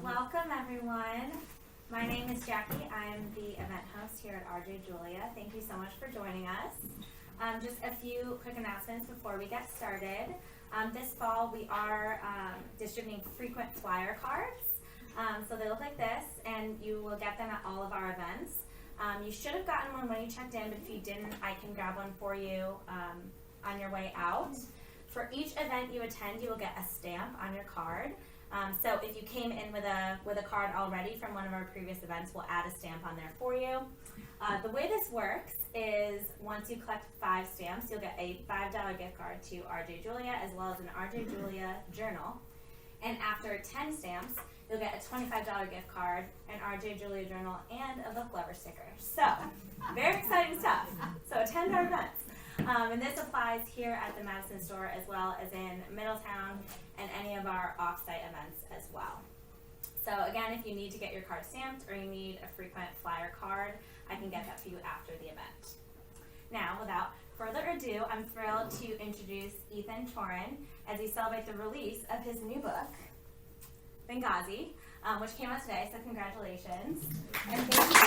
Welcome, everyone. My name is Jackie. I'm the event host here at RJ Julia. Thank you so much for joining us. Just a few quick announcements before we get started. This fall, we are distributing frequent flyer cards. So they look like this, and you will get them at all of our events. You should have gotten one when you checked in, but if you didn't, I can grab one for you on your way out. For each event you attend, you will get a stamp on your card. So if you came in with a card already from one of our previous events, we'll add a stamp on there for you. The way this works is once you collect 5 stamps, you'll get a $5 gift card to RJ Julia as well as an RJ Julia journal. And after 10 stamps, you'll get a $25 gift card, an RJ Julia journal, and a book lover sticker. So, very exciting stuff. So attend our events. And this applies here at the Madison store as well as in Middletown and any of our off-site events as well. So again, if you need to get your card stamped or you need a frequent flyer card, I can get that for you after the event. Now, without further ado, I'm thrilled to introduce Ethan Chorin as he celebrates the release of his new book, Benghazi, which came out today, so congratulations. And thank you.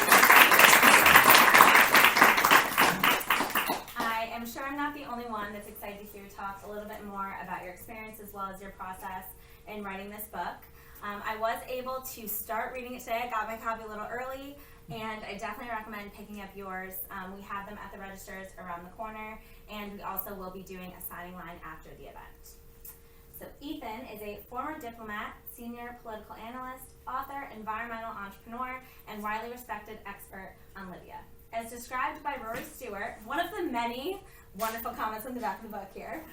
I am sure I'm not the only one that's excited to hear you talk a little bit more about your experience as well as your process in writing this book. I was able to start reading it today. I got my copy a little early, and I definitely recommend picking up yours. We have them at the registers around the corner, and we also will be doing a signing line after the event. So Ethan is a former diplomat, senior political analyst, author, environmental entrepreneur, and widely respected expert on Libya. As described by Rory Stewart, one of the many wonderful comments on the back of the book here,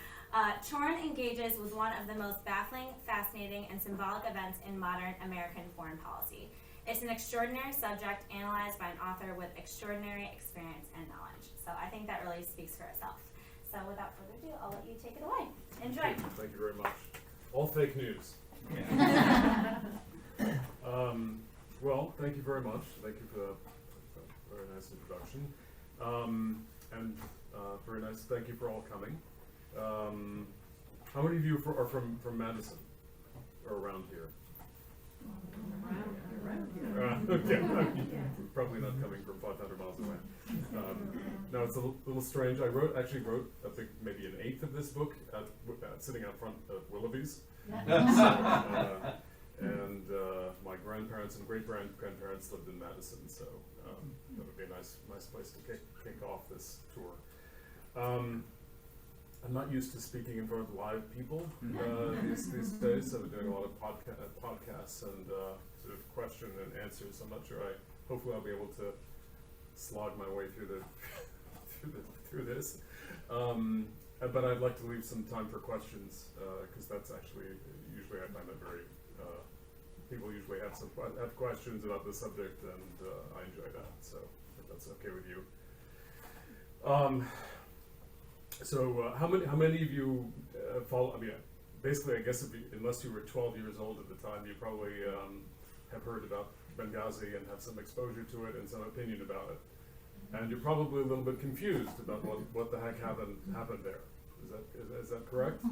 Chorin engages with one of the most baffling, fascinating, and symbolic events in modern American foreign policy. It's an extraordinary subject analyzed by an author with extraordinary experience and knowledge. So I think that really speaks for itself. So without further ado, I'll let you take it away. Enjoy. Thank you very much. All fake news. Well, thank you very much. Thank you for a very nice introduction. And very nice, thank you for all coming. How many of you are from Madison or around here? Yeah, probably not coming from 500 miles away. No, it's a little strange. I actually wrote maybe an eighth of this book sitting out front of Willoughby's. And my grandparents and great-grandparents lived in Madison, so that would be a nice place to kick off this tour. I'm not used to speaking in front of live people these days, so I'm doing a lot of podcasts and sort of question and answers. I'm not sure. Hopefully, I'll be able to slog my way through through this. But I'd like to leave some time for questions because that's actually usually I find that very. People usually have questions about the subject, and I enjoy that. So if that's okay with you. So how many of you follow? I mean, basically, I guess unless you were 12 years old at the time, you probably have heard about Benghazi and have some exposure to it and some opinion about it. And you're probably a little bit confused about what the heck happened there. Is that correct?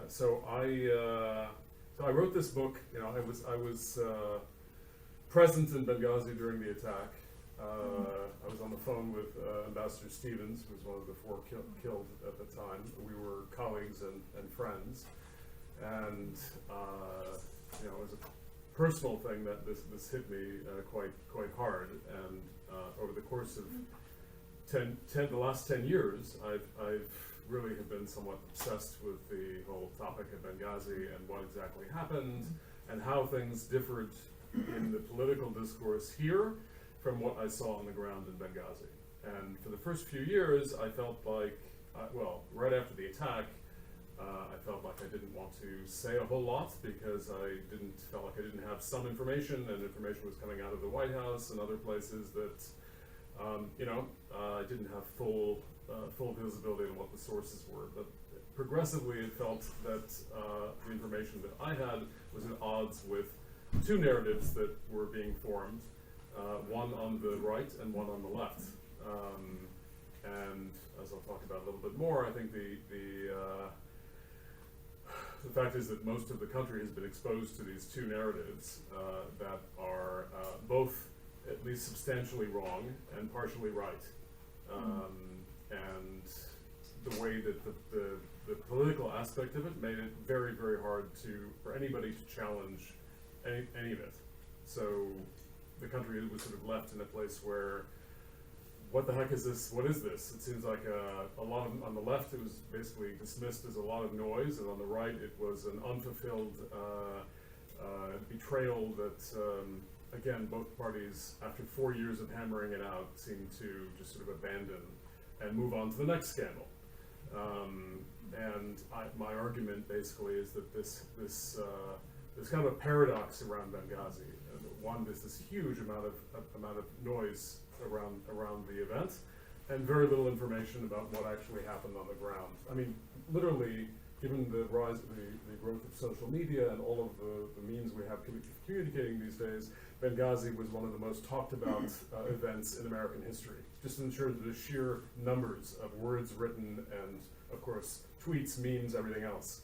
So I wrote this book. You know, I was present in Benghazi during the attack. I was on the phone with Ambassador Stevens, who was one of the 4 killed at the time. We were colleagues and friends, and you know, it was a personal thing that this hit me quite hard. And over the course of the last 10 years, I've really have been somewhat obsessed with the whole topic of Benghazi and what exactly happened and how things differed in the political discourse here from what I saw on the ground in Benghazi. And for the first few years, I felt like, right after the attack, I felt like I didn't want to say a whole lot because I felt like I didn't have some information, and information was coming out of the White House and other places that, I didn't have full visibility on what the sources were. But progressively, it felt that the information that I had was at odds with 2 narratives that were being formed, one on the right and one on the left. And as I'll talk about a little bit more, I think the fact is that most of the country has been exposed to these two narratives that are both at least substantially wrong and partially right. And the way that the political aspect of it made it very, very hard for anybody to challenge any of it. So the country was sort of left in a place where, what the heck is this? What is this? It seems like a lot of, on the left it was basically dismissed as a lot of noise, and on the right it was an unfulfilled betrayal that, again, both parties, after 4 years of hammering it out, seemed to just sort of abandon and move on to the next scandal. And my argument basically is that there's kind of a paradox around Benghazi. One, there's this huge amount of noise around the event, and very little information about what actually happened on the ground. I mean, literally, given the rise of the growth of social media and all of the means we have communicating these days, Benghazi was one of the most talked about events in American history, just in terms of the sheer numbers of words written and, of course, tweets, memes, everything else.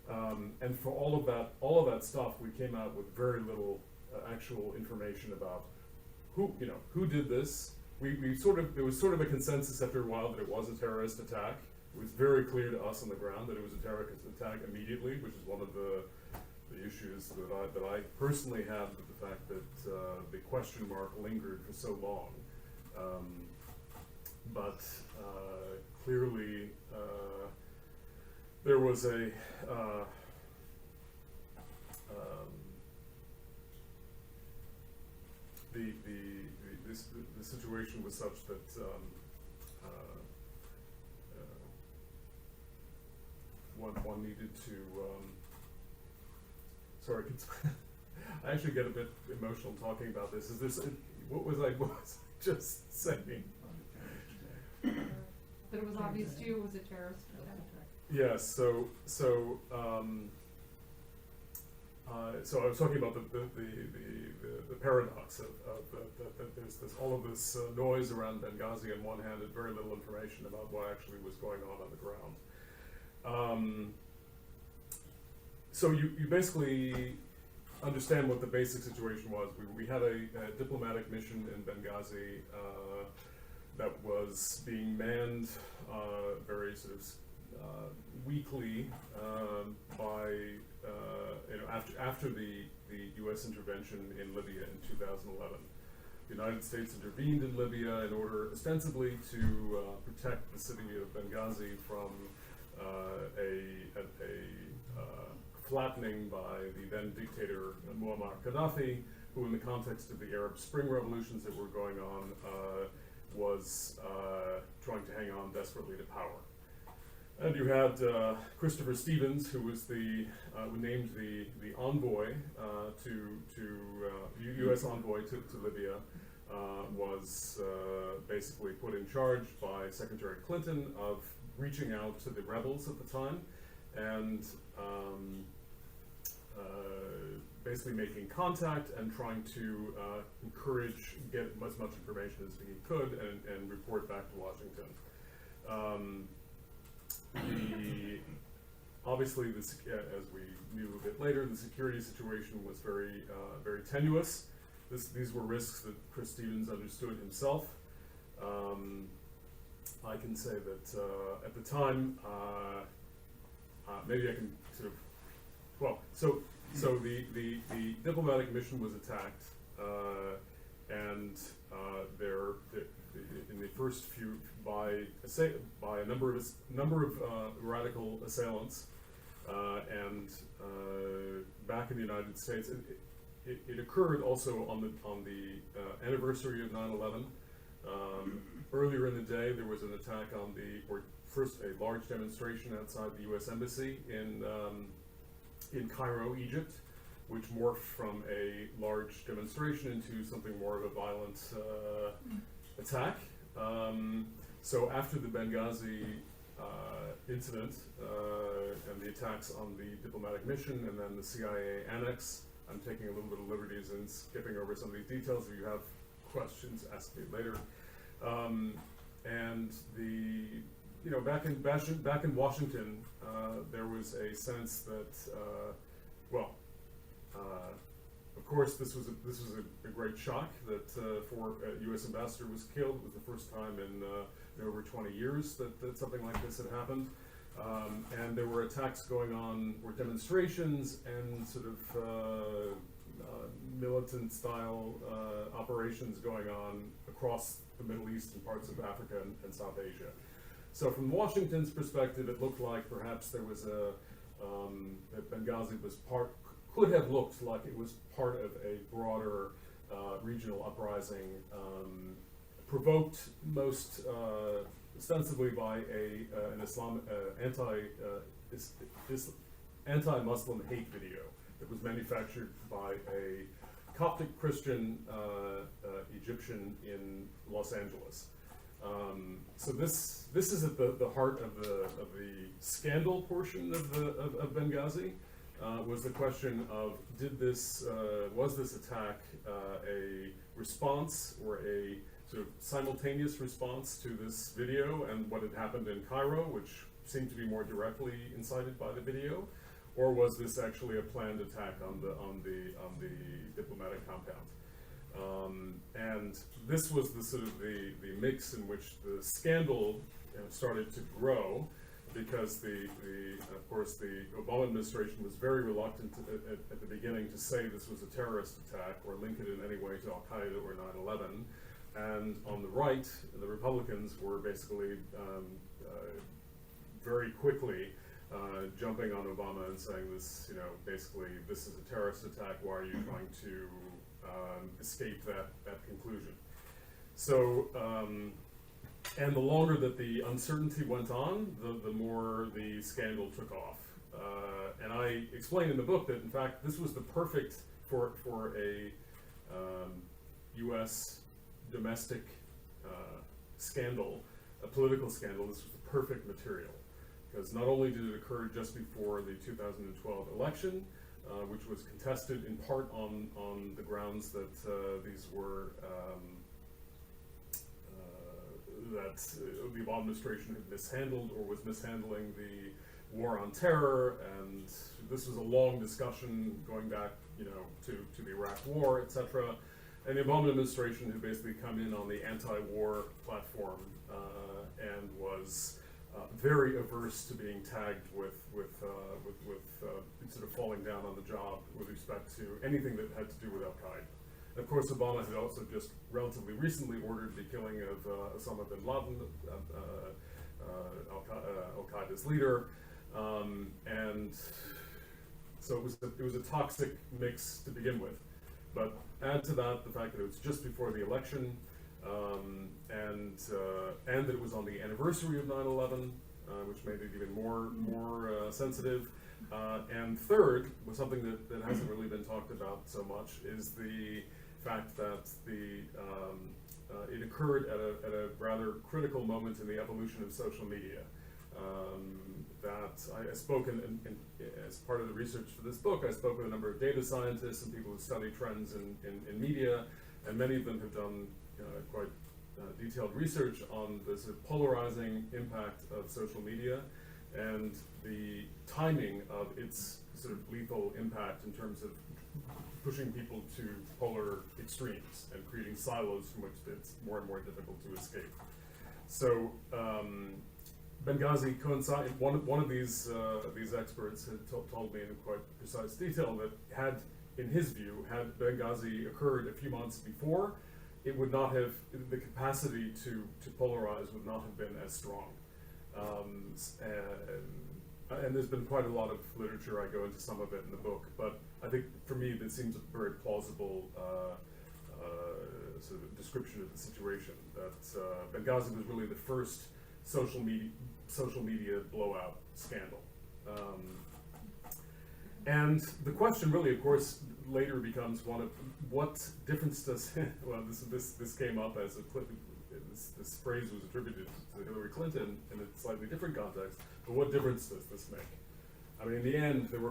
And for all of that stuff, we came out with very little actual information about who did this. There was sort of a consensus after a while that it was a terrorist attack. It was very clear to us on the ground that it was a terrorist attack immediately, which is one of the issues that I personally had with the fact that the question mark lingered for so long. But clearly there was the situation was such that one needed to sorry, I actually get a bit emotional talking about this. What was I just saying? But it was obvious to you it was a terrorist attack. Yes, so I was talking about the paradox of that there's all of this noise around Benghazi on one hand, and very little information about what actually was going on the ground. So you basically understand what the basic situation was. We had a diplomatic mission in Benghazi that was being manned very sort of weekly by after the U.S. intervention in Libya in 2011. The United States intervened in Libya in order ostensibly to protect the city of Benghazi from a flattening by the then dictator Muammar Gaddafi, who in the context of the Arab Spring revolutions that were going on was trying to hang on desperately to power. And you had Christopher Stevens, who was who named the envoy U.S. envoy to Libya, was basically put in charge by Secretary Clinton of reaching out to the rebels at the time and basically making contact and trying to get as much information as he could and report back to Washington. Obviously, as we knew a bit later, the security situation was very tenuous. These were risks that Chris Stevens understood himself. I can say that at the time, maybe I can sort of, so the diplomatic mission was attacked, and in the first few by a number of radical assailants, and back in the United States, it occurred also on the anniversary of 9/11. Earlier in the day, there was an attack on first a large demonstration outside the U.S. Embassy in Cairo, Egypt, which morphed from a large demonstration into something more of a violent attack. So after the Benghazi incident and the attacks on the diplomatic mission and then the CIA annex, I'm taking a little bit of liberties and skipping over some of these details. If you have questions, ask me later. And back in Washington, there was a sense that, of course, this was a great shock that for a U.S. ambassador was killed. It was the first time in over 20 years that something like this had happened. And there were attacks going on, or demonstrations and sort of militant style operations going on across the Middle East and parts of Africa and South Asia. So from Washington's perspective, it looked like perhaps there was that Benghazi could have looked like it was part of a broader regional uprising, provoked most ostensibly by an anti-Muslim hate video that was manufactured by a Coptic Christian Egyptian in Los Angeles. So this is at the heart of the scandal portion of Benghazi. Was the question of was this attack a response or a sort of simultaneous response to this video and what had happened in Cairo, which seemed to be more directly incited by the video, or was this actually a planned attack on the diplomatic compound? And this was the sort of the mix in which the scandal started to grow, because of course the Obama administration was very reluctant at the beginning to say this was a terrorist attack or link it in any way to Al Qaeda or 9/11. And on the right, the Republicans were basically very quickly jumping on Obama and saying this, basically this is a terrorist attack. Why are you trying to escape that conclusion? So, and the longer that the uncertainty went on, the more the scandal took off. And I explain in the book that in fact this was the perfect for a U.S. domestic scandal, a political scandal. This was the perfect material, because not only did it occur just before the 2012 election, which was contested in part on the grounds that these were that the Obama administration had mishandled or was mishandling the war on terror, and this was a long discussion going back, to the Iraq War, etc. And the Obama administration had basically come in on the anti-war platform and was very averse to being tagged with sort of falling down on the job with respect to anything that had to do with Al Qaeda. Of course, Obama had also just relatively recently ordered the killing of Osama bin Laden, Al Qaeda's leader, and so it was a toxic mix to begin with. But add to that the fact that it was just before the election, and that it was on the anniversary of 9/11, which made it even more sensitive. And third, was something that hasn't really been talked about so much, is the fact that it occurred at a rather critical moment in the evolution of social media. That I spoke as part of the research for this book, I spoke with a number of data scientists and people who study trends in media, and many of them have done quite detailed research on the sort of polarizing impact of social media and the timing of its sort of lethal impact in terms of pushing people to polar extremes and creating silos from which it's more and more difficult to escape. So Benghazi coincided. One of these experts had told me in quite precise detail that in his view, had Benghazi occurred a few months before, it would not have, the capacity to polarize would not have been as strong. And there's been quite a lot of literature. I go into some of it in the book, but I think for me that seems a very plausible sort of description of the situation. That Benghazi was really the first social media blowout scandal. And the question really, of course, later becomes one of what difference does, well, this came up as this phrase was attributed to Hillary Clinton in a slightly different context, but what difference does this make? I mean, in the end, there were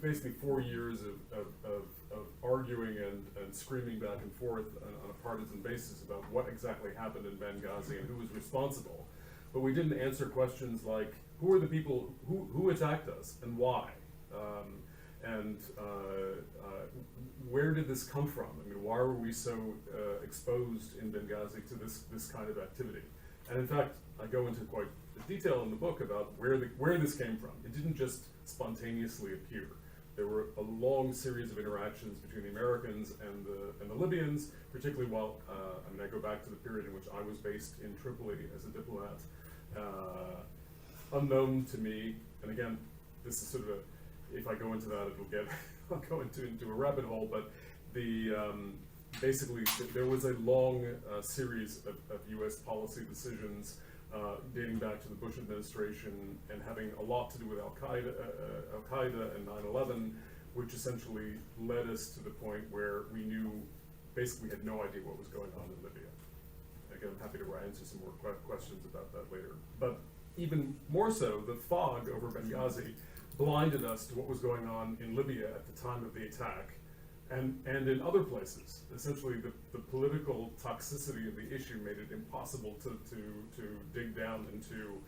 basically 4 years of arguing and screaming back and forth on a partisan basis about what exactly happened in Benghazi and who was responsible. but we didn't answer questions like, who are the people who attacked us and why? And where did this come from? I mean, why were we so exposed in Benghazi to this kind of activity? And in fact, I go into quite detail in the book about where this came from. It didn't just spontaneously appear. There were a long series of interactions between the Americans and the Libyans, particularly while, I go back to the period in which I was based in Tripoli as a diplomat. Unknown to me, and again, this is sort of if I go into that, I'll go into a rabbit hole, but basically there was a long series of US policy decisions dating back to the Bush administration and having a lot to do with Al-Qaeda and 9/11, which essentially led us to the point where we basically had no idea what was going on in Libya. Again, I'm happy to answer some more questions about that later. But even more so, the fog over Benghazi blinded us to what was going on in Libya at the time of the attack and in other places. Essentially, the political toxicity of the issue made it impossible to dig down into,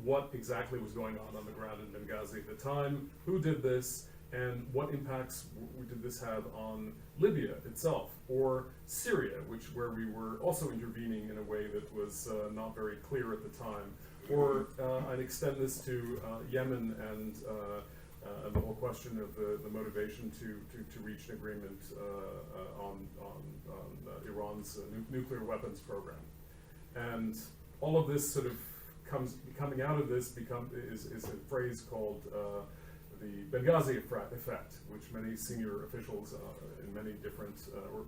what exactly was going on the ground in Benghazi at the time, who did this, and what impacts did this have on Libya itself, or Syria, where we were also intervening in a way that was not very clear at the time, or I'd extend this to Yemen and the whole question of the motivation to reach an agreement on Iran's nuclear weapons program. And all of this sort of coming out of this is a phrase called the Benghazi effect, which many senior officials in many different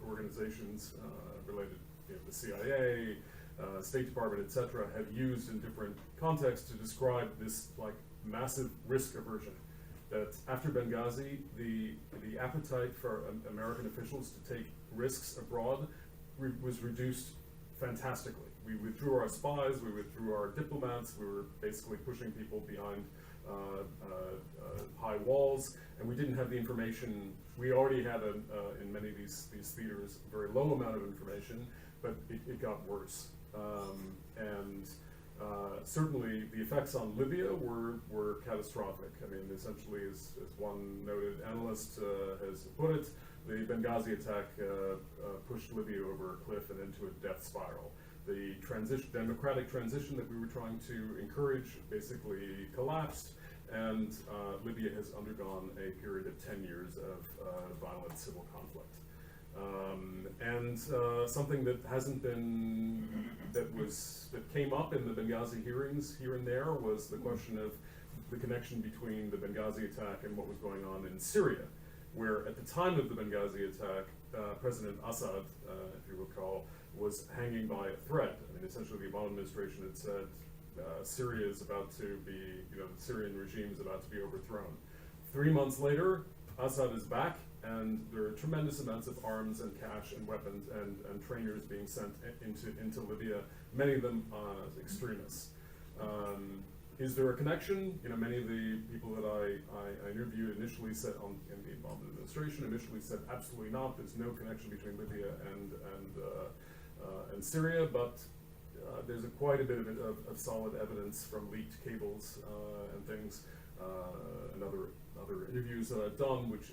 organizations related, the CIA, State Department, etc., have used in different contexts to describe this massive risk aversion. That after Benghazi, the appetite for American officials to take risks abroad was reduced fantastically. We withdrew our spies, we withdrew our diplomats, we were basically pushing people behind high walls, and we didn't have the information. We already had, in many of these theaters, a very low amount of information, but it got worse. Certainly the effects on Libya were catastrophic. I mean, essentially, as one noted analyst has put it, the Benghazi attack pushed Libya over a cliff and into a death spiral. The democratic transition that we were trying to encourage basically collapsed, and Libya has undergone a period of 10 years of violent civil conflict. Something that hasn't been, that came up in the Benghazi hearings here and there was the question of the connection between the Benghazi attack and what was going on in Syria, where at the time of the Benghazi attack, President Assad, if you recall, was hanging by a thread. I mean, essentially the Obama administration had said Syria is about to be, the Syrian regime is about to be overthrown. 3 months later, Assad is back, and there are tremendous amounts of arms and cash and weapons and trainers being sent into Libya, many of them as extremists. Is there a connection? Many of the people that I interviewed initially said, in the Obama administration, initially said absolutely not. There's no connection between Libya and Syria, but there's quite a bit of solid evidence from leaked cables and things, and other interviews that I've done, which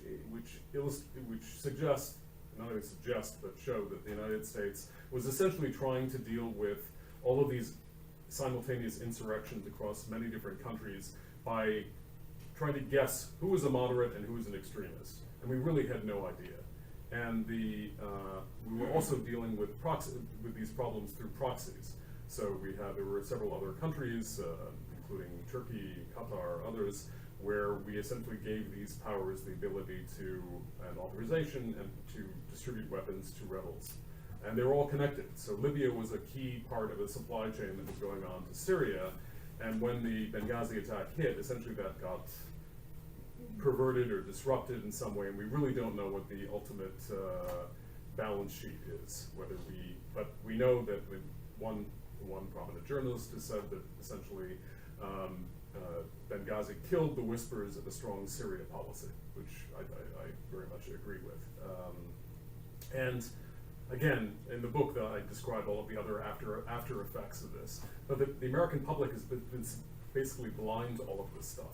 suggest, not only suggest, but show that the United States was essentially trying to deal with all of these simultaneous insurrections across many different countries by trying to guess who was a moderate and who was an extremist, and we really had no idea. And we were also dealing with these problems through proxies. So there were several other countries, including Turkey, Qatar, others, where we essentially gave these powers the ability and authorization and to distribute weapons to rebels. And they were all connected. So Libya was a key part of a supply chain that was going on to Syria. And when the Benghazi attack hit, essentially that got perverted or disrupted in some way, and we really don't know what the ultimate balance sheet is. But we know that one prominent journalist has said that essentially Benghazi killed the whispers of a strong Syria policy, which I very much agree with. And again, in the book, I describe all of the other after effects of this. But the American public has been basically blind to all of this stuff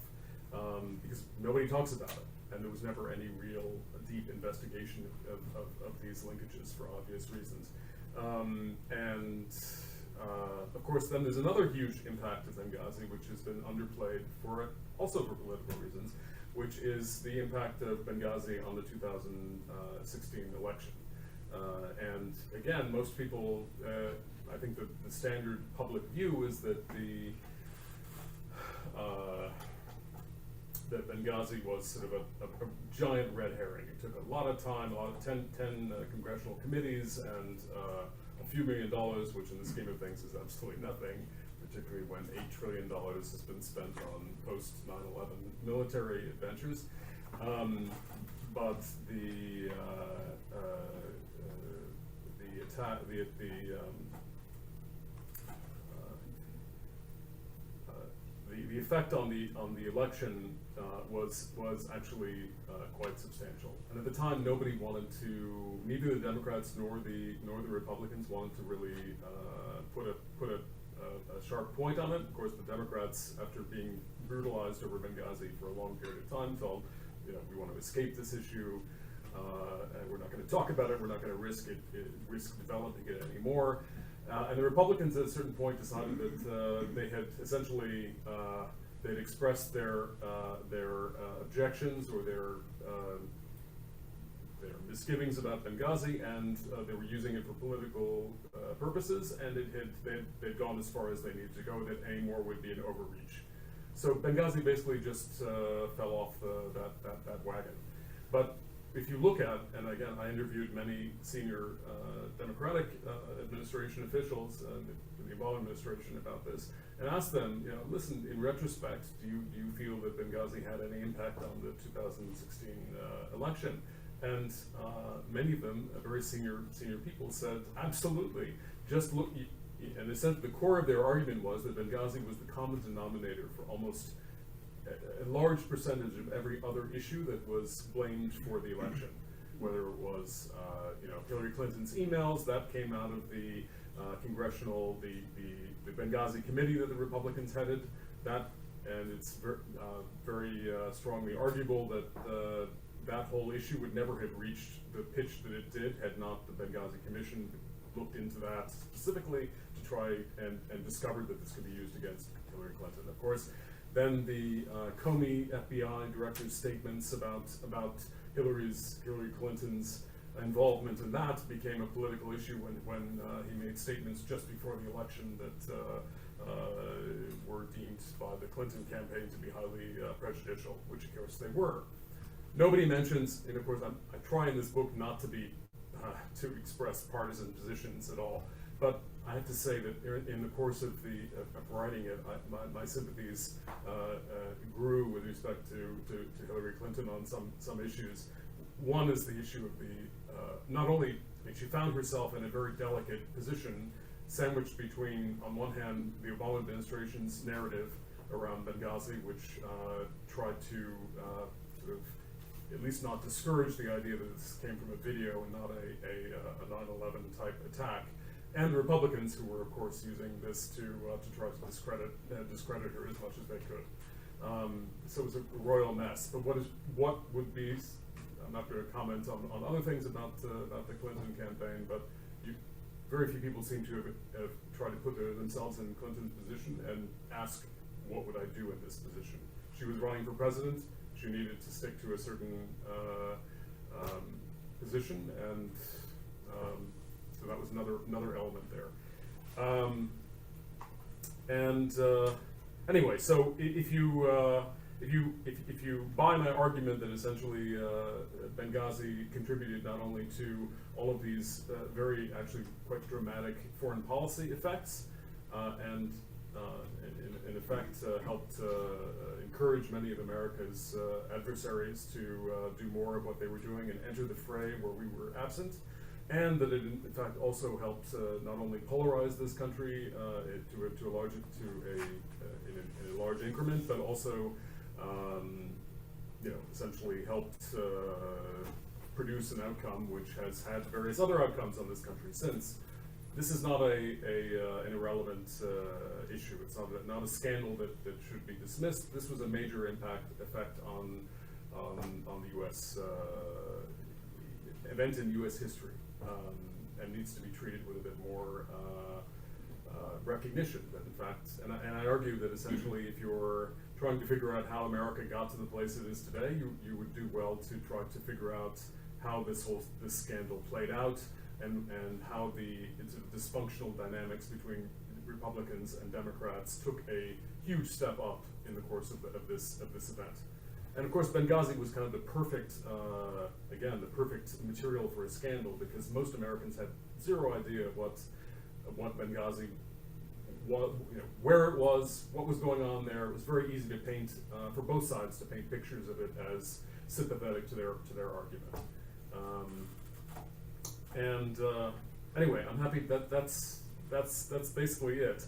because nobody talks about it, and there was never any real deep investigation of these linkages for obvious reasons. Of course, then there's another huge impact of Benghazi, which has been underplayed also for political reasons, which is the impact of Benghazi on the 2016 election. And again, most people, I think the standard public view is that that Benghazi was sort of a giant red herring. It took a lot of time, 10 congressional committees, and a few $1 million, which in the scheme of things is absolutely nothing, particularly when $8 trillion has been spent on post 9/11 military adventures. But the attack, the effect on the election was actually quite substantial. And at the time, nobody wanted to, neither the Democrats nor the Republicans wanted to really put a sharp point on it. Of course, the Democrats, after being brutalized over Benghazi for a long period of time, felt, we want to escape this issue, and we're not going to talk about it. We're not going to risk developing it anymore. And the Republicans at a certain point decided that they had essentially they'd expressed their objections or their misgivings about Benghazi, and they were using it for political purposes, and they'd gone as far as they needed to go. That any more would be an overreach. So Benghazi basically just fell off that wagon. But if you look at, and again, I interviewed many senior Democratic administration officials in the Obama administration about this, and asked them, listen, in retrospect, do you feel that Benghazi had any impact on the 2016 election? And many of them, very senior people, said, absolutely. Just look, and essentially the core of their argument was that Benghazi was the common denominator for almost a large percentage of every other issue that was blamed for the election, whether it was Hillary Clinton's emails that came out of the congressional, the Benghazi committee that the Republicans headed, and it's very strongly arguable that that whole issue would never have reached the pitch that it did had not the Benghazi Commission looked into that specifically to try and discovered that this could be used against Hillary Clinton. Of course, then the Comey FBI director's statements about Hillary Clinton's involvement in that became a political issue when he made statements just before the election that were deemed by the Clinton campaign to be highly prejudicial, which of course they were. Nobody mentions, and of course I try in this book not to be to express partisan positions at all, but I have to say that in the course of writing it, my sympathies grew with respect to Hillary Clinton on some issues. One is the issue of not only, she found herself in a very delicate position, sandwiched between, on one hand, the Obama administration's narrative around Benghazi, which tried to sort of at least not discourage the idea that this came from a video and not a 9/11 type attack, and the Republicans, who were of course using this to try to discredit her as much as they could. So it was a royal mess. But what would be? I'm not going to comment on other things about the Clinton campaign, but very few people seem to have tried to put themselves in Clinton's position and ask, what would I do in this position? She was running for president. She needed to stick to a certain position, and so that was another element there. Anyway, so if you buy my argument that essentially Benghazi contributed not only to all of these very actually quite dramatic foreign policy effects, and in effect helped encourage many of America's adversaries to do more of what they were doing and enter the fray where we were absent, and that it in fact also helped not only polarize this country in a large increment, but also essentially helped produce an outcome which has had various other outcomes on this country since. This is not an irrelevant issue. It's not a scandal that should be dismissed. This was a major effect on the U.S. Event in U.S. history, and needs to be treated with a bit more recognition. That in fact, and I argue that essentially, if you're trying to figure out how America got to the place it is today, you would do well to try to figure out how this scandal played out, and how the dysfunctional dynamics between Republicans and Democrats took a huge step up in the course of this event. And of course, Benghazi was kind of the perfect material for a scandal, because most Americans had zero idea what Benghazi was, where it was, what was going on there. It was very easy to paint, for both sides, to paint pictures of it as sympathetic to their argument. Anyway, I'm happy that's basically it.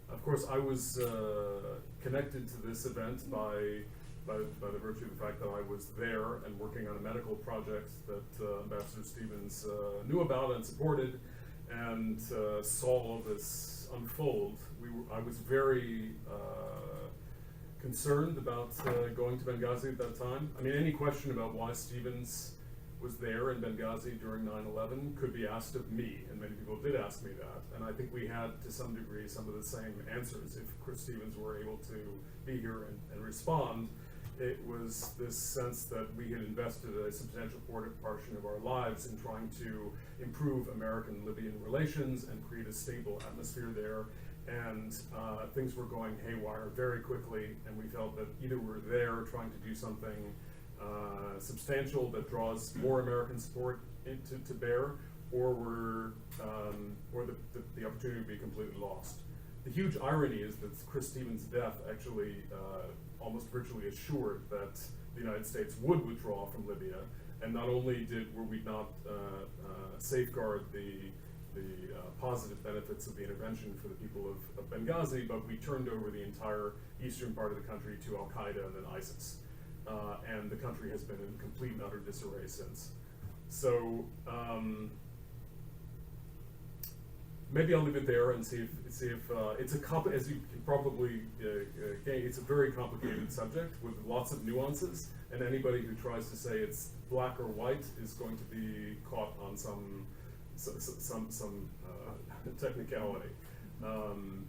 Of course, I was connected to this event by the virtue of the fact that I was there and working on a medical project that Ambassador Stevens knew about and supported, and saw all this unfold. I was very concerned about going to Benghazi at that time. I mean, any question about why Stevens was there in Benghazi during 9/11 could be asked of me, and many people did ask me that, and I think we had, to some degree, some of the same answers. If Chris Stevens were able to be here and respond, it was this sense that we had invested a substantial portion of our lives in trying to improve American-Libyan relations and create a stable atmosphere there, and things were going haywire very quickly, and we felt that either we're there trying to do something substantial that draws more American support to bear, or the opportunity would be completely lost. The huge irony is that Chris Stevens' death actually almost virtually assured that the United States would withdraw from Libya, and not only were we not safeguard the positive benefits of the intervention for the people of Benghazi, but we turned over the entire eastern part of the country to Al-Qaeda and then ISIS. And the country has been in complete and utter disarray since. So maybe I'll leave it there and see if it's as you can probably gain, it's a very complicated subject with lots of nuances, and anybody who tries to say it's black or white is going to be caught on some technicality. And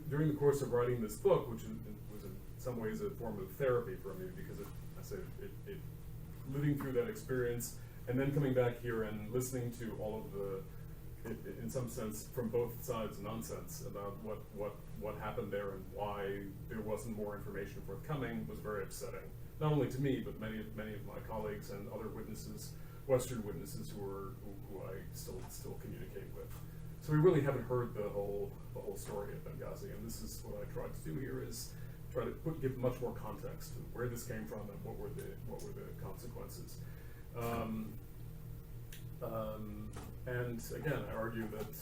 during the course of writing this book, which was in some ways a form of therapy for me, because it living through that experience and then coming back here and listening to all of the, in some sense, from both sides, nonsense about what happened there and why there wasn't more information forthcoming was very upsetting. Not only to me, but many of my colleagues and other witnesses, Western witnesses who I still communicate with. So we really haven't heard the whole story of Benghazi, and this is what I tried to do here, is try to give much more context to where this came from and what were the consequences. And again, I argue that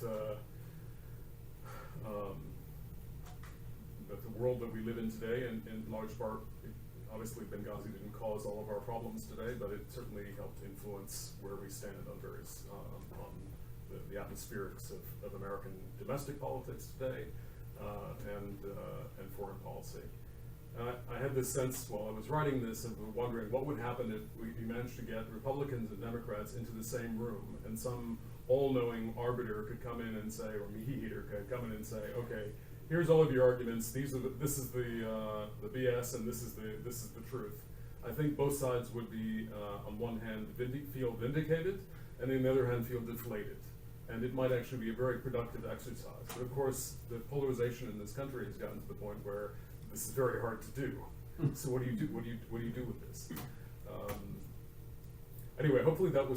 that the world that we live in today, in large part, obviously Benghazi didn't cause all of our problems today, but it certainly helped influence where we stand on various on the atmospherics of American domestic politics today, and foreign policy. I had this sense while I was writing this of wondering what would happen if we managed to get Republicans and Democrats into the same room, and some all-knowing arbiter could come in and say, or mediator could come in and say, okay, here's all of your arguments. This is the BS, and this is the truth. I think both sides would be, on one hand, feel vindicated, and on the other hand, feel deflated. And it might actually be a very productive exercise. But of course, the polarization in this country has gotten to the point where this is very hard to do. So what do you do? What do you do with this? Anyway, hopefully that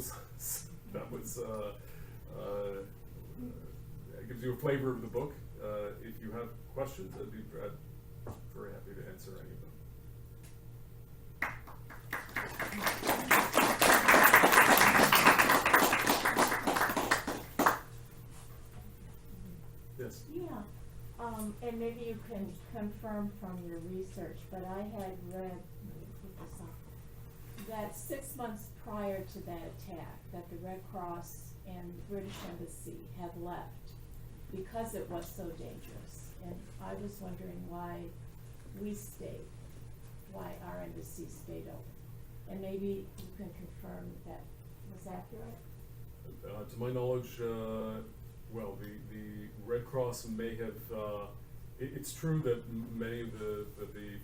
gives you a flavor of the book. If you have questions, I'd be very happy to answer any of them. Yes. Yeah, and maybe you can confirm from your research, but I had read, let me put this up, that 6 months prior to that attack, that the Red Cross and the British Embassy had left because it was so dangerous. And I was wondering why we stayed, why our embassy stayed open. And maybe you can confirm that was accurate? To my knowledge, well, the Red Cross may have, it's true that many of the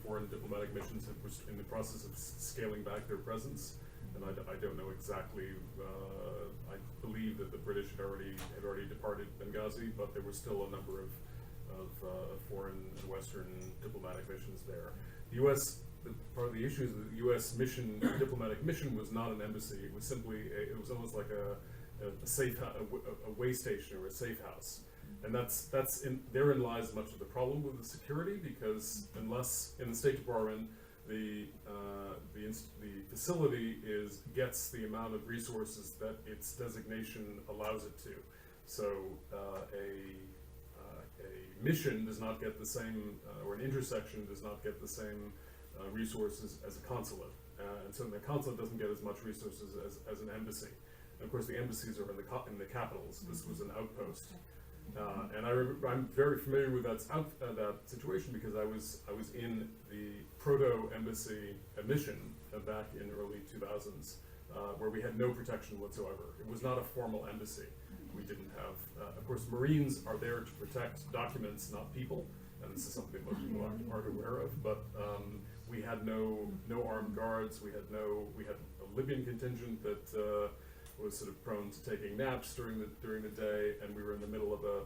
foreign diplomatic missions were in the process of scaling back their presence, and I don't know exactly, I believe that the British had already departed Benghazi, but there was still a number of foreign and Western diplomatic missions there. The U.S., part of the issue is that the U.S. mission, diplomatic mission, was not an embassy. It was simply, it was almost like a safe, a way station or a safe house. And therein lies much of the problem with the security, because unless in the State Department the facility gets the amount of resources that its designation allows it to. So a mission does not get the same, or an intersection does not get the same resources as a consulate, and so the consulate doesn't get as much resources as an embassy. And of course, the embassies are in the capitals. This was an outpost, and I'm very familiar with that situation, because I was in the proto embassy mission back in early 2000s, where we had no protection whatsoever. It was not a formal embassy. We didn't have, of course, Marines are there to protect documents, not people, and this is something most people aren't aware of. But we had no armed guards. We had a Libyan contingent that was sort of prone to taking naps during the day, and we were in the middle of the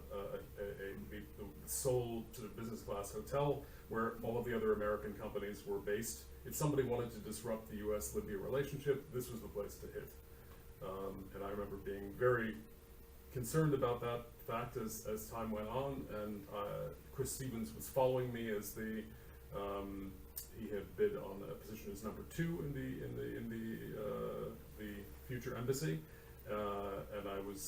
sole sort of business class hotel where all of the other American companies were based. If somebody wanted to disrupt the U.S.-Libya relationship, this was the place to hit. And I remember being very concerned about that fact as time went on, and Chris Stevens was following me as he had bid on a position as number 2 in the future embassy, and I was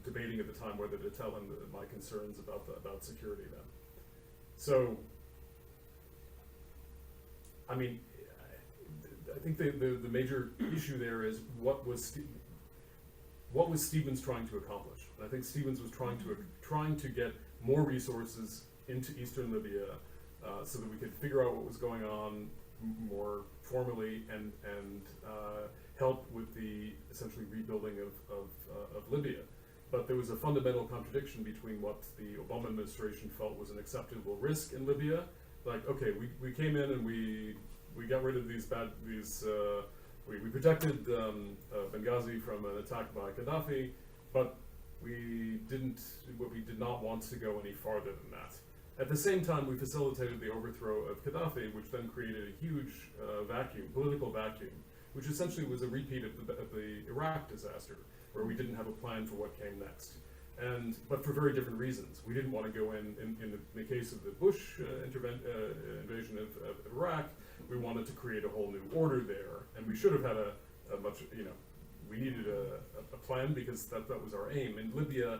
debating at the time whether to tell him my concerns about security then. So, I mean, I think the major issue there is what was Stevens trying to accomplish? And I think Stevens was trying to get more resources into eastern Libya, so that we could figure out what was going on more formally and help with the essentially rebuilding of Libya. But there was a fundamental contradiction between what the Obama administration felt was an acceptable risk in Libya. Like, okay, we came in and we got rid of we protected Benghazi from an attack by Gaddafi, but we did not want to go any farther than that. At the same time, we facilitated the overthrow of Gaddafi, which then created a huge political vacuum, which essentially was a repeat of the Iraq disaster, where we didn't have a plan for what came next. But for very different reasons. We didn't want to go in the case of the Bush invasion of Iraq. We wanted to create a whole new order there, and we should have had a much, we needed a plan, because that was our aim. In Libya,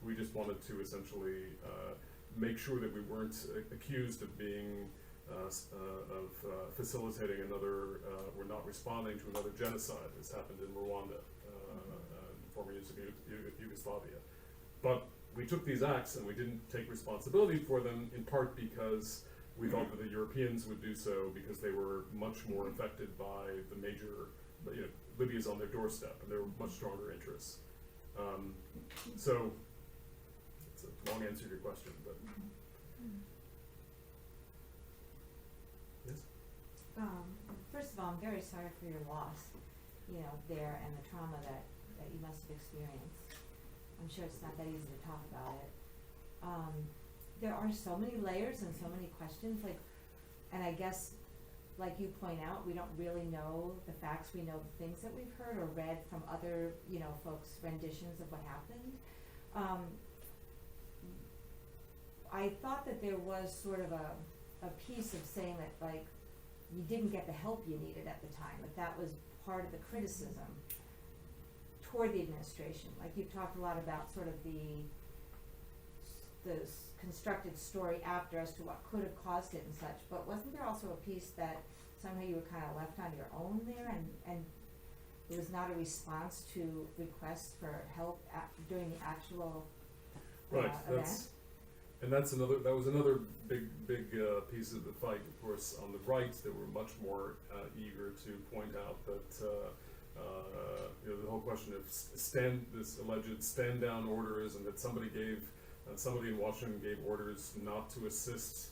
we just wanted to essentially make sure that we weren't accused of being facilitating another, we're not responding to another genocide, as happened in Rwanda, former Yugoslavia. But we took these acts and we didn't take responsibility for them, in part because we thought that the Europeans would do so, because they were much more affected by the major, Libya's on their doorstep, and there were much stronger interests. So it's a long answer to your question, but yes. First of all, I'm very sorry for your loss, there, and the trauma that you must have experienced. I'm sure it's not that easy to talk about it. There are so many layers and so many questions, and I guess, like you point out, we don't really know the facts. We know the things that we've heard or read from other, folks' renditions of what happened. I thought that there was sort of a piece of saying that, you didn't get the help you needed at the time, that was part of the criticism toward the administration. Like, you've talked a lot about sort of the constructed story after as to what could have caused it and such, but wasn't there also a piece that somehow you were kind of left on your own there, and it was not a response to requests for help during the actual Right, event? that was another big piece of the fight. Of course, on the right, they were much more eager to point out that the whole question of this alleged stand down orders, and that somebody in Washington gave orders not to assist,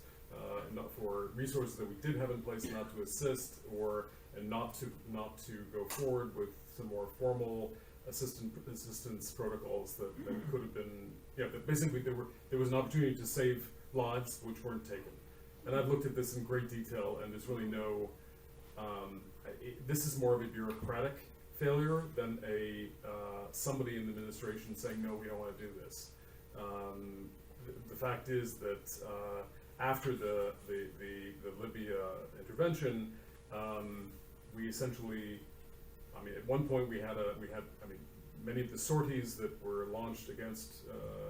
not for resources that we did have in place, not to assist, and not to go forward with some more formal assistance protocols that could have been, that basically there was an opportunity to save lives which weren't taken. And I've looked at this in great detail, and there's really no, this is more of a bureaucratic failure than somebody in the administration saying, no, we don't want to do this. The fact is that after the Libya intervention, we essentially, at one point we had many of the sorties that were launched against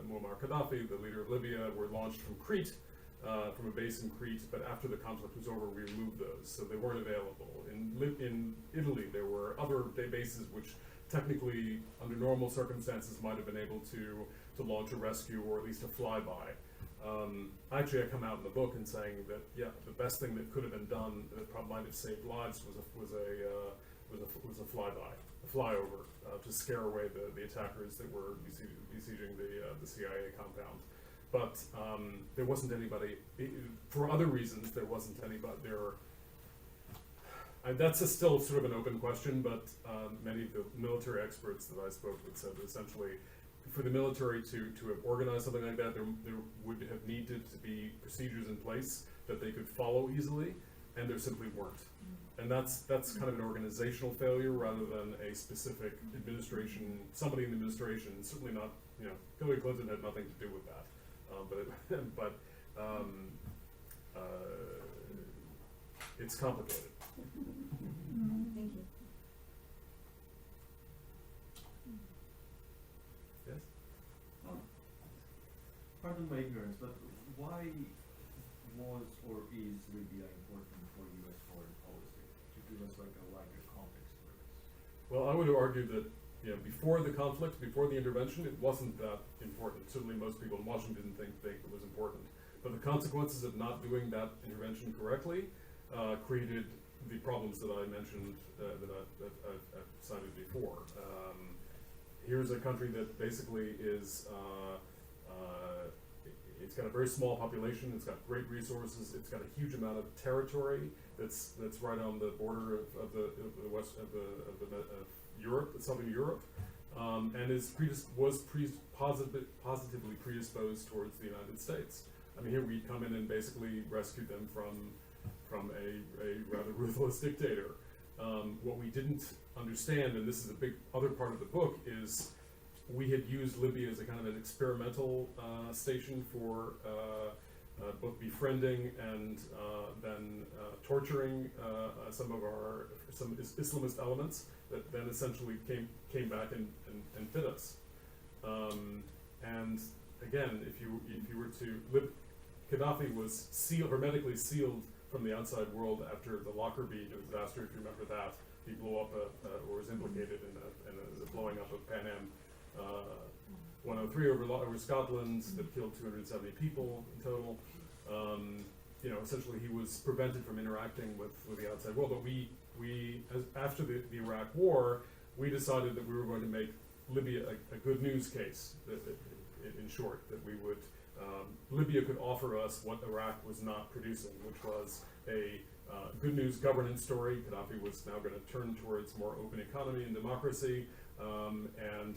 Muammar Gaddafi, the leader of Libya, were launched from Crete, from a base in Crete, but after the conflict was over, we removed those, so they weren't available. In Italy, there were other bases which technically, under normal circumstances, might have been able to launch a rescue or at least a flyby. Actually, I come out in the book and saying that, the best thing that could have been done that probably might have saved lives was a flyby, a flyover, to scare away the attackers that were besieging the CIA compound. But there wasn't anybody, for other reasons, there wasn't anybody there. That's still sort of an open question, but many of the military experts that I spoke with said that essentially, for the military to have organized something like that, there would have needed to be procedures in place that they could follow easily, and there simply weren't. And that's kind of an organizational failure rather than a specific administration, somebody in the administration, certainly not, Hillary Clinton had nothing to do with that. It's complicated. Thank you. Yes? Pardon my ignorance, but why was or is Libya important for U.S. foreign policy? To give us like a wider context for this. Well, I would argue that before the conflict, before the intervention, it wasn't that important. Certainly, most people in Washington didn't think it was important. But the consequences of not doing that intervention correctly created the problems that I mentioned, that I've cited before. Here's a country that basically is. It's got a very small population. It's got great resources. It's got a huge amount of territory that's right on the border of the west of Europe, Southern Europe, and was positively predisposed towards the United States. Here we come in and basically rescue them from a rather ruthless dictator. What we didn't understand, and this is a big other part of the book, is we had used Libya as a kind of an experimental station for both befriending and then torturing some Islamist elements that then essentially came back and fit us. And again, if you were to Gaddafi was hermetically sealed from the outside world after the Lockerbie disaster. If you remember that, he blew up or was implicated in the blowing up of Pan Am 103 over Scotland that killed 270 people in total. Essentially he was prevented from interacting with the outside world. But we after the Iraq War, we decided that we were going to make Libya a good news case. In short, that we would Libya could offer us what Iraq was not producing, which was a good news governance story. Gaddafi was now going to turn towards more open economy and democracy, and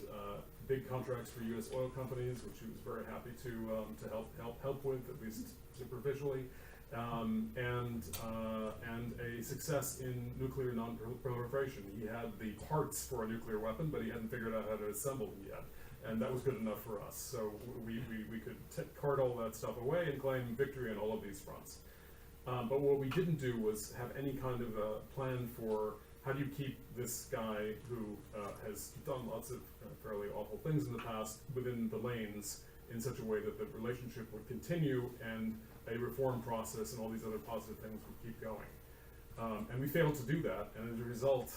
big contracts for U.S. oil companies, which he was very happy to help with, at least superficially, and a success in nuclear non-proliferation. He had the parts for a nuclear weapon, but he hadn't figured out how to assemble them yet. And that was good enough for us. So we could cart all that stuff away and claim victory on all of these fronts. But what we didn't do was have any kind of a plan for how do you keep this guy who has done lots of fairly awful things in the past within the lanes in such a way that the relationship would continue and a reform process and all these other positive things would keep going. And we failed to do that, and as a result,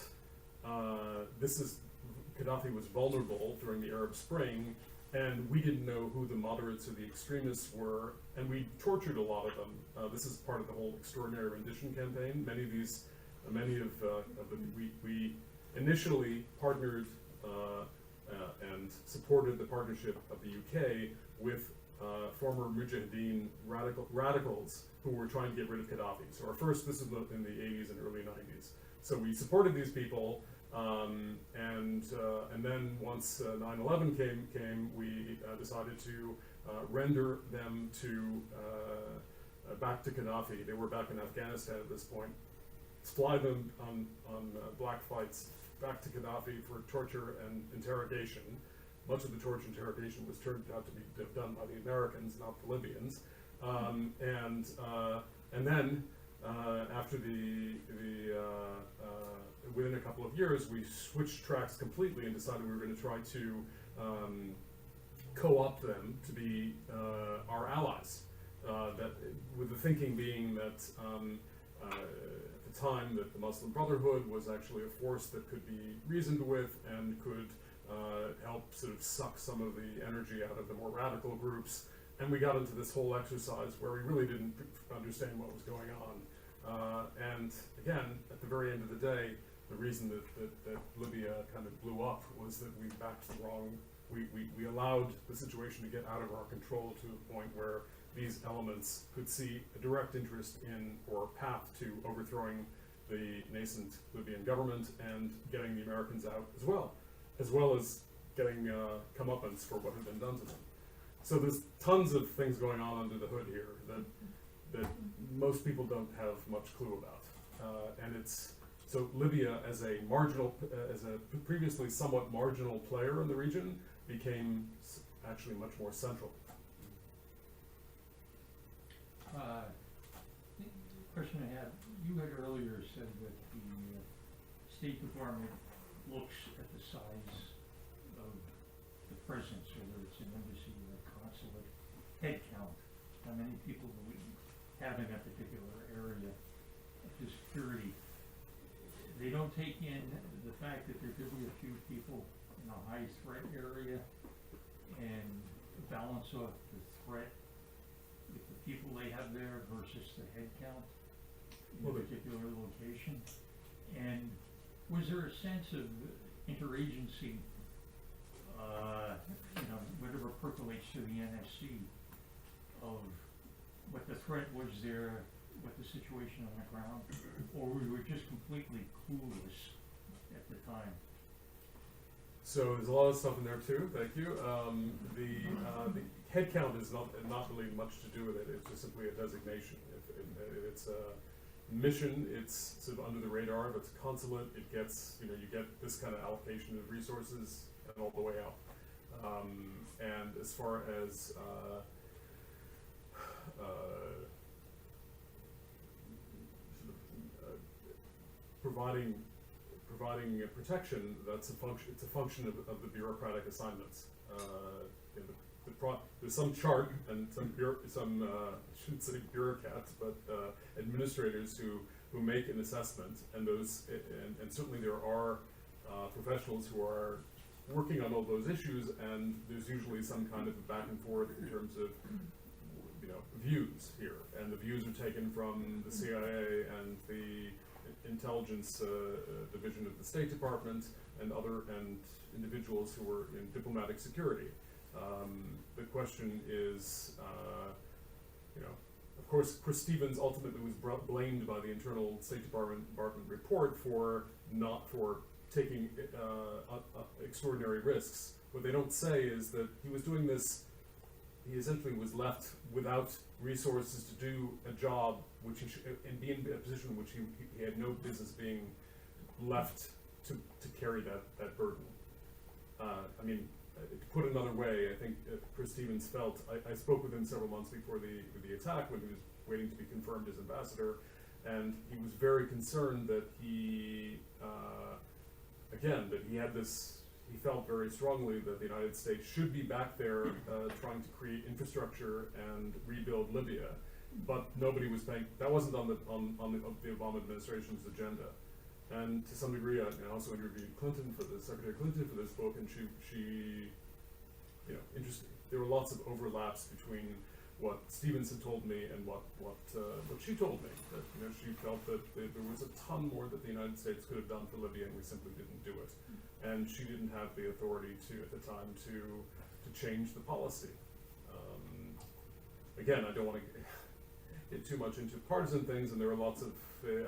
Gaddafi was vulnerable during the Arab Spring, and we didn't know who the moderates or the extremists were, and we tortured a lot of them. This is part of the whole extraordinary rendition campaign. We initially partnered and supported the partnership of the UK with former Mujahideen radicals who were trying to get rid of Gaddafi. So this is in the 80s and early 90s. So we supported these people, and then once 9/11 came, we decided to render them back to Gaddafi. They were back in Afghanistan at this point. Fly them on black flights back to Gaddafi for torture and interrogation. Much of the torture and interrogation was turned out to be done by the Americans, not the Libyans. And then after within a couple of years, we switched tracks completely and decided we were going to try to co-opt them to be our allies. With the thinking being that at the time that the Muslim Brotherhood was actually a force that could be reasoned with and could help sort of suck some of the energy out of the more radical groups. And we got into this whole exercise where we really didn't understand what was going on. And again, at the very end of the day, the reason that Libya kind of blew up was that we backed the wrong, we allowed the situation to get out of our control to a point where these elements could see a direct interest in or path to overthrowing the nascent Libyan government and getting the Americans out as well as getting comeuppance for what had been done to them. So there's tons of things going on under the hood here that most people don't have much clue about. So Libya as a previously somewhat marginal player in the region became actually much more central. Question I have, you had earlier said that the State Department looks at the size of the presence, whether it's an embassy or a consulate, head count, how many people do we have in that particular area of security. They don't take in the fact that there could be a few people in a high threat area and balance off the threat with the people they have there versus the head count in a particular location. And was there a sense of interagency, whatever percolates to the NSC, of what the threat was there, what the situation on the ground, or we were just completely clueless at the time? So there's a lot of stuff in there too. Thank you. The head count is not really much to do with it. It's just simply a designation. It's a mission. It's sort of under the radar. If it's a consulate, it gets you get this kind of allocation of resources and all the way out. And as far as providing protection, that's a function. It's a function of the bureaucratic assignments. There's some chart and some I shouldn't say bureaucrats, but administrators who make an assessment, and and certainly there are professionals who are working on all those issues, and there's usually some kind of a back and forth in terms of views here, and the views are taken from the CIA and the intelligence division of the State Department and individuals who were in diplomatic security. The question is, of course, Chris Stevens ultimately was blamed by the internal State Department report for taking extraordinary risks. What they don't say is that he was doing this. He essentially was left without resources to do a job which he should, and be in a position which he had no business being left to carry that burden. To put it another way, I think Chris Stevens felt, I spoke with him several months before the attack when he was waiting to be confirmed as ambassador, and he was very concerned that he felt very strongly that the United States should be back there trying to create infrastructure and rebuild Libya. but nobody was paying, that wasn't on the Obama administration's agenda. And to some degree, I also interviewed Clinton for the Secretary Clinton for this book, and she, interesting. There were lots of overlaps between what Stevens had told me and what she told me. That she felt that there was a ton more that the United States could have done for Libya, and we simply didn't do it. And she didn't have the authority at the time to change the policy. Again, I don't want to get too much into partisan things, and there are lots of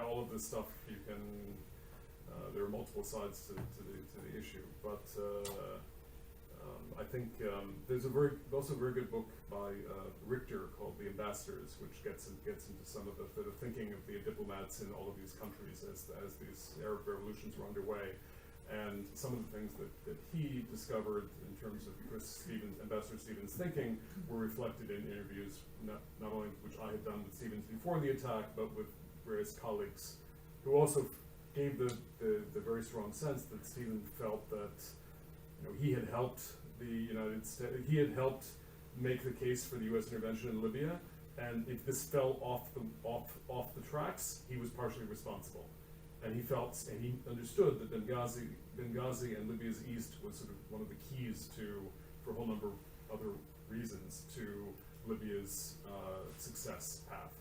all of this stuff. You can there are multiple sides to the issue, but I think there's also a very good book by Richter called The Ambassadors, which gets into some of the thinking of the diplomats in all of these countries as these Arab revolutions were underway. And some of the things that he discovered in terms of Ambassador Stevens' thinking were reflected in interviews, not only which I had done with Stevens before the attack, but with various colleagues who also gave the very strong sense that Stevens felt that he had helped the United States, he had helped make the case for the U.S. intervention in Libya, and if this fell off the tracks, he was partially responsible. And he understood that Benghazi and Libya's east was sort of one of the keys for a whole number of other reasons, to Libya's success path.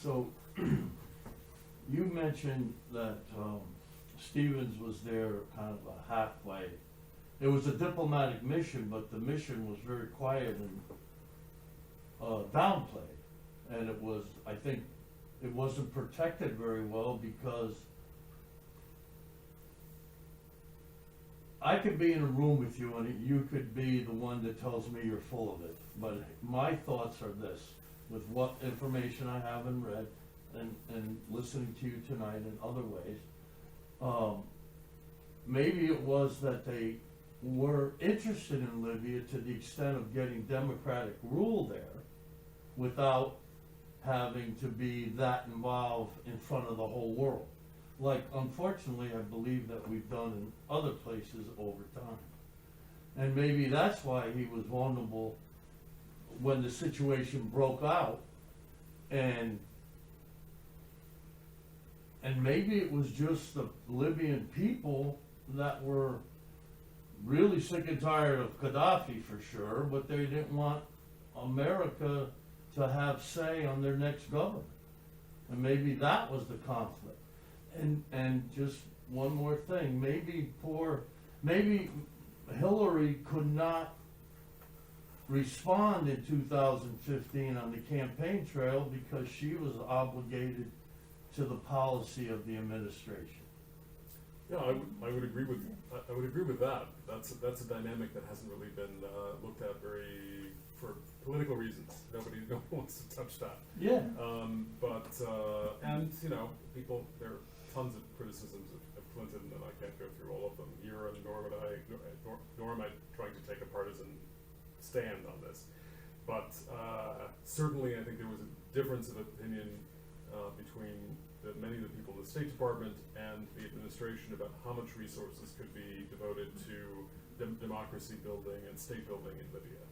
So, you mentioned that Stevens was there kind of a halfway. It was a diplomatic mission, but the mission was very quiet and downplayed. And I think it wasn't protected very well, because I could be in a room with you and you could be the one that tells me you're full of it. But my thoughts are this: with what information I have and read, and listening to you tonight in other ways, maybe it was that they were interested in Libya to the extent of getting democratic rule there without having to be that involved in front of the whole world. Like, unfortunately, I believe that we've done in other places over time. And maybe that's why he was vulnerable when the situation broke out, and maybe it was just the Libyan people that were really sick and tired of Gaddafi for sure, but they didn't want America to have say on their next government. And maybe that was the conflict. And just one more thing, maybe Hillary could not respond in 2015 on the campaign trail because she was obligated to the policy of the administration. Yeah, I would agree with that. That's a dynamic that hasn't really been looked at for political reasons. Nobody wants to touch that. Yeah. And people, there are tons of criticisms of Clinton, and I can't go through all of them here, and nor am I trying to take a partisan stand on this. But certainly I think there was a difference of opinion between many of the people in the State Department and the administration about how much resources could be devoted to democracy building and state building in Libya.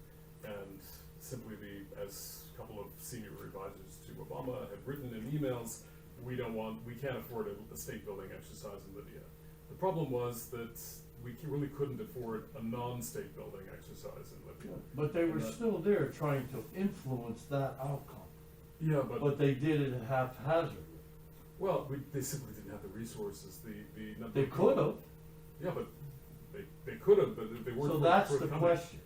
And simply as a couple of senior advisors to Obama had written in emails, we can't afford a state building exercise in Libya. The problem was that we really couldn't afford a non-state building exercise in Libya. But they were still there trying to influence that outcome. Yeah, but they did it haphazardly. Well, they simply didn't have the resources. They could have. Yeah, but they could have, but they weren't. So that's the question.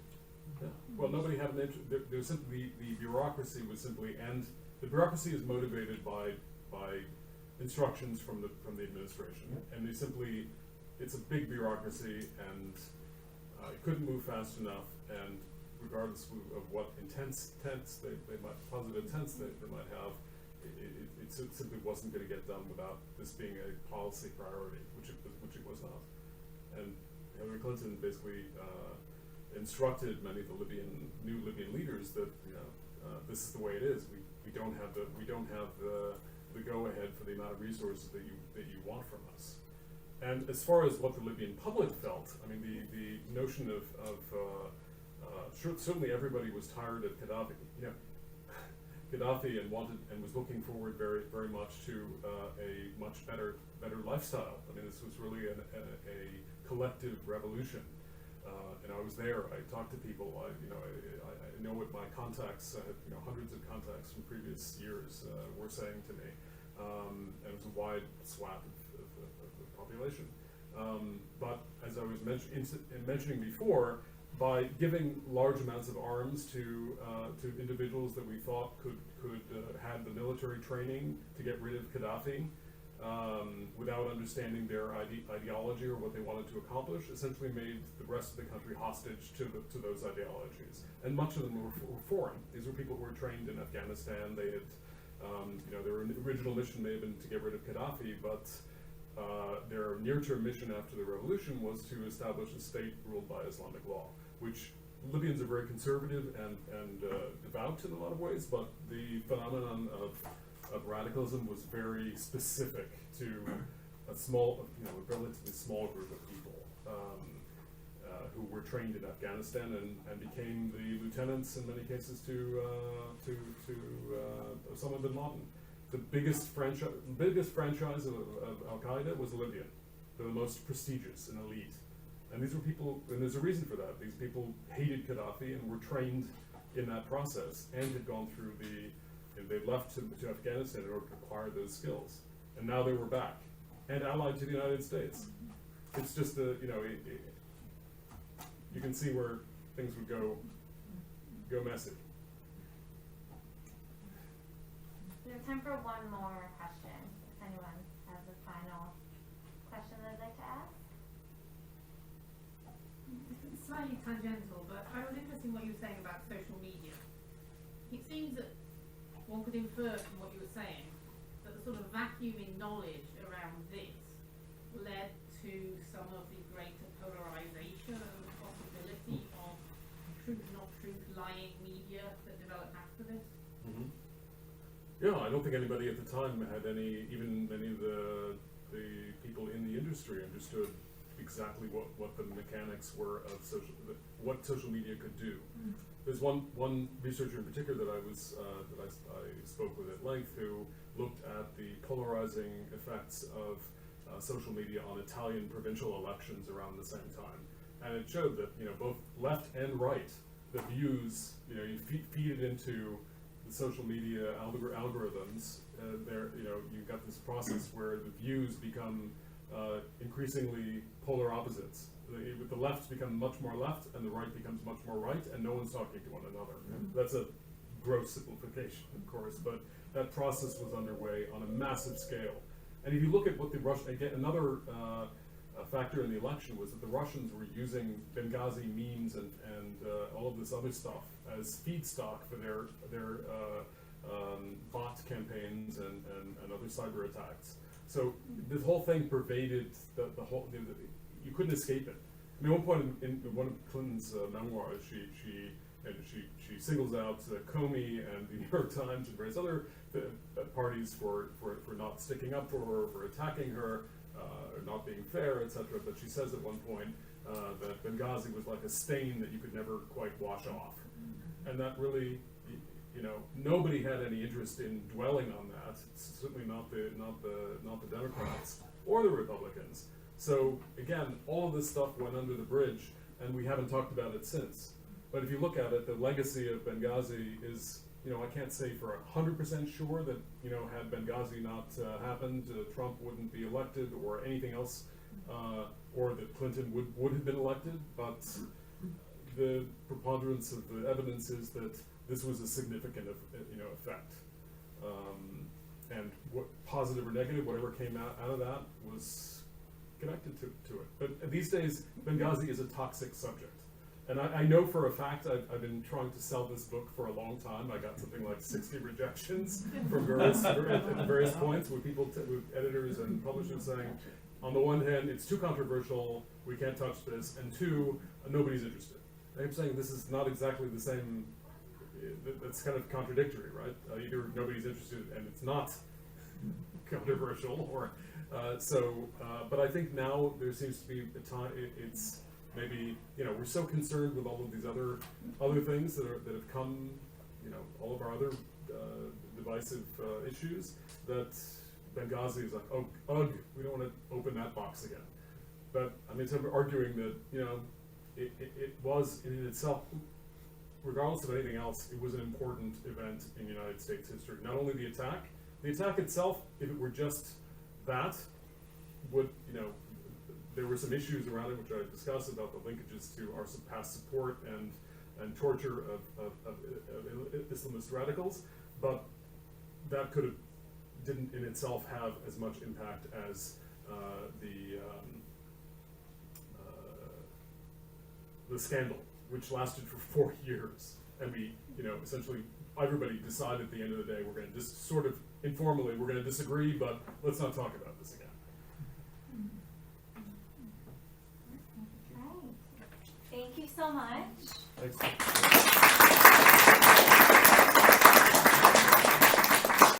Yeah. Well, nobody had an interest. There was simply the bureaucracy was simply, and the bureaucracy is motivated by instructions from the administration, and it's a big bureaucracy, and it couldn't move fast enough, and regardless of what positive intents they might have, it simply wasn't going to get done without this being a policy priority, which it was not. And Hillary Clinton basically instructed many of the new Libyan leaders that this is the way it is. We don't have the go ahead for the amount of resources that you want from us. And as far as what the Libyan public felt, I mean, the notion of certainly everybody was tired of Gaddafi, Gaddafi, and was looking forward very, very much to a much better lifestyle. I mean, this was really a collective revolution. And I was there. I talked to people. I know what my contacts, hundreds of contacts from previous years were saying to me. And it was a wide swath of the population. But as I was mentioning before, by giving large amounts of arms to individuals that we thought could have the military training to get rid of Gaddafi, without understanding their ideology or what they wanted to accomplish, essentially made the rest of the country hostage to those ideologies. And much of them were foreign. These were people who were trained in Afghanistan. They had, their original mission may have been to get rid of Gaddafi, but their near-term mission after the revolution was to establish a state ruled by Islamic law, which Libyans are very conservative and devout in a lot of ways, but the phenomenon of radicalism was very specific to a relatively small group of people who were trained in Afghanistan and became the lieutenants in many cases to Osama bin Laden. The biggest franchise of Al Qaeda was Libya. They're the most prestigious and elite. And these were people, and there's a reason for that. These people hated Gaddafi and were trained in that process and had gone through they left to Afghanistan in order to acquire those skills. And now they were back and allied to the United States. It's just you can see where things would go messy. We have time for one more question, if anyone has a final question they'd like to ask. It's slightly tangential, but I was interested in what you were saying about social media. It seems that one could infer from what you were saying that the sort of vacuuming knowledge around this led to some of the greater polarization and possibility of truth, not truth, lying media that developed after this. Mm-hmm. Yeah, I don't think anybody at the time had even many of the people in the industry understood exactly what the mechanics were of what social media could do. Mm. There's one researcher in particular that I spoke with at length who looked at the polarizing effects of social media on Italian provincial elections around the same time, and it showed that both left and right, the views you feed it into the social media algorithms. You've got this process where the views become increasingly polar opposites. The left become much more left, and the right becomes much more right, and no one's talking to one another. Mm-hmm. That's a gross simplification, of course, but that process was underway on a massive scale. And if you look at what another factor in the election was that the Russians were using Benghazi memes and all of this other stuff as feedstock for their bot campaigns and other cyber attacks. So this whole thing pervaded the whole. You couldn't escape it. I mean, at one point in one of Clinton's memoirs, she singles out Comey and the New York Times and various other parties for not sticking up for her, for attacking her, or not being fair, etc. But she says at one point that Benghazi was like a stain that you could never quite wash off, and that really. Nobody had any interest in dwelling on that. Certainly not the Democrats or the Republicans. So again, all of this stuff went under the bridge, and we haven't talked about it since. But if you look at it, the legacy of Benghazi is, I can't say for 100% sure that had Benghazi not happened, Trump wouldn't be elected or anything else, or that Clinton would have been elected. But the preponderance of the evidence is that this was a significant, effect, and what positive or negative, whatever came out of that, was connected to it. But these days, Benghazi is a toxic subject, and I know for a fact I've been trying to sell this book for a long time. I got something like 60 rejections from various points with people, with editors and publishers saying, on the one hand, it's too controversial, we can't touch this, and two, nobody's interested. I'm saying this is not exactly the same. That's kind of contradictory, right? Either nobody's interested and it's not controversial, But I think now there seems to be a time, it's maybe, we're so concerned with all of these other things that have come, all of our other divisive issues, that Benghazi is like, oh, ugh, we don't want to open that box again. But I mean, so I'm arguing that, it was in itself, regardless of anything else, it was an important event in United States history. Not only the attack itself, if it were just that, would, there were some issues around it, which I discussed, about the linkages to our past support and torture of Islamist radicals, but that didn't in itself have as much impact as the scandal, which lasted for 4 years, and we, essentially everybody decided at the end of the day, we're going to just sort of informally, we're going to disagree, but let's not talk about this again. Right. Thank you so much. Thanks.